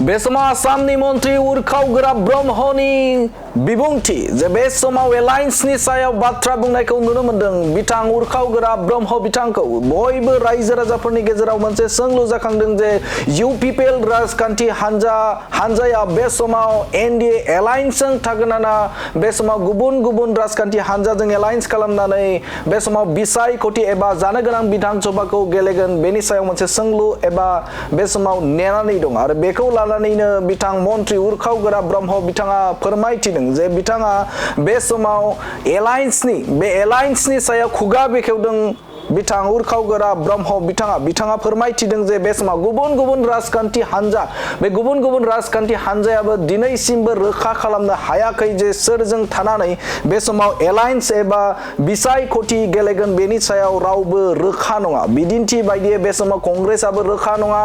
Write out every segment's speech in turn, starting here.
बे समाव आसामनि मन्त्रि उरखावगोरा ब्रह्मनि बिबुंथि जे बे समाव एलायन्सनि सायाव बाथ्रा बुंनायखौ नुनो मोनदों बिथां उरखावगोरा ब्रह्म बिथांखौ बयबो रायजो राजाफोरनि गेजेराव मोनसे सोंलु जाखांदों जे इउपिपिएल राजखान्थि हानजाया बे समाव एनडीए एलायन्सजों थागोन ना बे समाव गुबुन गुबुन राजखान्थि हानजाजों एलायन्स खालामनानै बे समाव बिसायख'थि एबा जानो गोनां बिधानसभाखौ गेलेगोन बेनि सायाव मोनसे सोंलु एबा बे समाव नेनानै दं आरो बेखौ लानानैनो बिथां मन्त्रि उरखावगोरा ब्रह्म बिथाङा फोरमायथिदों जे बिथाङा बे समाव एलायन्सनि सायाव खुगा बेखेवदों बिथां उरखावगोरा ब्रह्म बिथाङा फोरमायथिदों जे बे समाव गुबुन गुबुन राजखान्थि हानजा बे गुबुन गुबुन राजखान्थि हानजायाबो दिनैसिमबो रोखा खालामनो हायाखै जे सोरजों थानानै बे समाव एलायन्स एबा बिसायख'थि गेलेगोन बेनि सायाव रावबो रोखा नङा बिदिन्थि बायदियै बे समाव कंग्रेसआबो रोखा नङा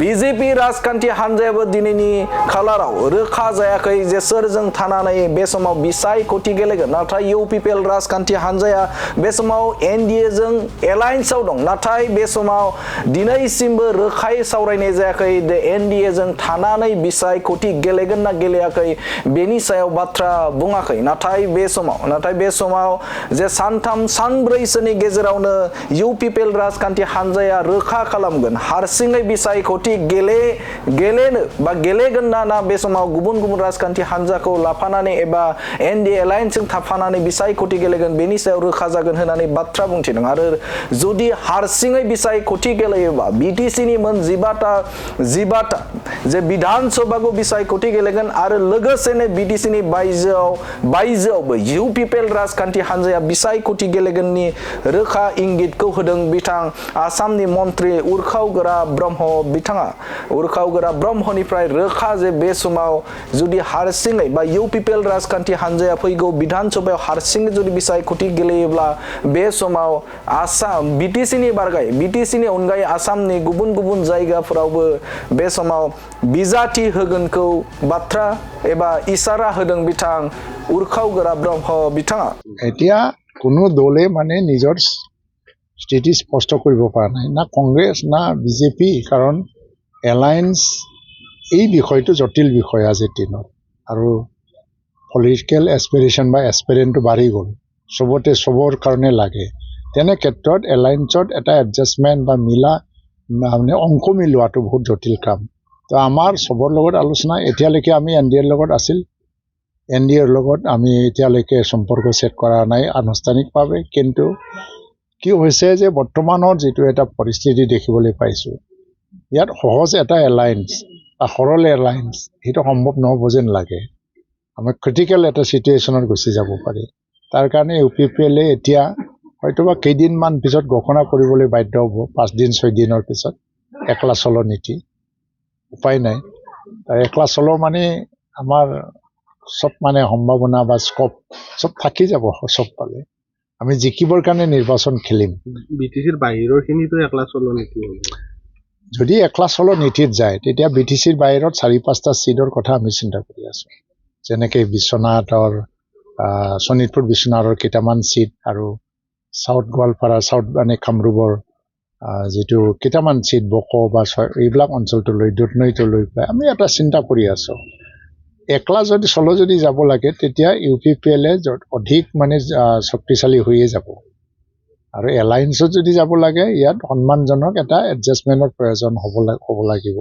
बिजेपि राजखान्थि हानजायाबो दिनैनि खालाराव रोखा जायाखै जे सोरजों थानानै बे समाव बिसायख'थि गेलेगोन नाथाय इउपिपिएल राजखान्थि हानजाया बे समाव एनडीए जों एलायन्सआव दं नाथाय बे समाव दिनैसिमबो रोखायै सावरायनाय जायाखै जे एनडीए जों थानानै बिसायख'थि गेलेगोन ना गेलेयाखै बेनि सायाव बाथ्रा बुङाखै नाथाय बे समाव जे सानथाम सानब्रैसोनि गेजेरावनो इउपिपिएल राजखान्थि हानजाया रोखा खालामगोन हारसिङै बिसायख'थि गेलेनो बा गेलेगोन ना बे समाव गुबुन गुबुन राजखान्थि हानजाखौ लाफानानै एबा एनडीए एलायन्सजों थाफानानै बिसायख'थि गेलेगोन बेनि सायाव रोखा जागोन होननानै बाथ्रा बुंथिदों आरो जुदि हारसिङै बिसायख'थि गेलेयोबा बिटिसिनि मोन 12टा जे बिधानसभाखौ बिसायख'थि गेलेगोन आरो लोगोसेनो बिटिसिनि बायजोआवबो इउपिपिएल राजखान्थि हानजाया बिसायख'थि गेलेगोननि रोखा इंगितखौ होदों बिथां आसामनि मन्त्रि उरखावगोरा ब्रह्मनिफ्राय रोखा जे बे समाव जुदि हारसिङै बा इउपिपिएल राजखान्थि हानजाया फैगौ बिधानसभायाव हारसिङै जुदि बिसायख'थि गेलेयोब्ला बे समाव आसाम बिटिसिनि अनगायै आसामनि गुबुन गुबुन जायगाफोरावबो बे समाव बिजाथि होगोनखौ बाथ्रा एबा इसारा होदों बिथां उरखावगोरा ब्रह्म बिथाङा এতিয়া কোনো দলে মানে নিজৰ স্থিতি স্পষ্ট কৰিব পৰা নাই না কংগ্ৰেছ না বিজেপি কাৰণ এলায়েন্স এই বিষয়টো জটিল বিষয় আজিৰ দিনত আৰু পলিটিকেল এছপিৰেশ্যন বা এছপিৰেণ্টটো বাঢ়ি গ'ল চবৰ কাৰণে লাগে তেনে ক্ষেত্ৰত এলায়েন্সত এটা এডজাষ্টমেণ্ট বা মানে অংক মিলোৱাটো বহুত জটিল কাম তো আমাৰ চবৰ লগত আলোচনা এতিয়ালৈকে আমি এনডিএৰ লগত আছিল এনডিএৰ লগত আমি এতিয়ালৈকে সম্পৰ্ক ছেট কৰা নাই আনুষ্ঠানিকভাৱে কিন্তু কি হৈছে যে বৰ্তমানৰ যিটো এটা পৰিস্থিতি দেখিবলৈ পাইছোঁ ইয়াত সহজ এটা এলায়েন্স বা সৰল এলায়েন্স সেইটো সম্ভৱ নহ'ব যেন লাগে আমি ক্ৰিটিকেল এটা চিটুৱেশ্যনত গুচি যাব পাৰি তাৰ কাৰণে ইউপিপিএলে এতিয়া হয়তোবা কেইদিনমান পিছত ঘোষণা কৰিবলৈ বাধ্য হ'ব 5 দিন 6 দিনৰ পিছত একলা চলো নীতি উপায় নাই একলা চলো মানে আমাৰ সব মানে সম্ভাৱনা বা স্কোপ সব থাকি যাব সব পালে আমি জিকিবৰ কাৰণে নিৰ্বাচন খেলিম বিটিসিৰ বাহিৰৰ খিনিতো একলা চলো নীতি যদি একলা চলো নীতিত যায় তেতিয়া বিটিসিৰ বাহিৰত 4-5টা সিটৰ কথা আমি চিন্তা কৰি আছো যেনেকৈ বিশ্বনাথৰ শোণিতপুৰ বিশ্বনাথৰ কেইটামান সিট আৰু সাউথ গোৱালপাৰা সাউথ মানে কামৰূপৰ যেটো কেইটামান সিট বক বা এইবিলাক অঞ্চলটোলৈ দুধনৈতলৈ আমি এটা চিন্তা কৰি আছো একলা যদি যাব লাগে তেতিয়া ইউপিপিএলে অধিক মানে শক্তিশালী হৈয়ে যাব আৰু এলায়েন্সত যদি যাব লাগে ইয়াত সন্মানজনক এটা এডজাষ্টমেণ্টৰ প্ৰয়োজন হ'ব লাগিব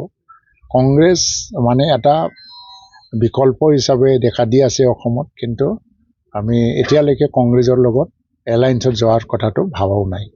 কংগ্ৰেছ মানে এটা বিকল্প হিচাপে দেখা দি আছে অসমত কিন্তু আমি এতিয়ালৈকে কংগ্ৰেছৰ লগত এলায়েন্সত যোৱাৰ কথাটো ভাবাও নাই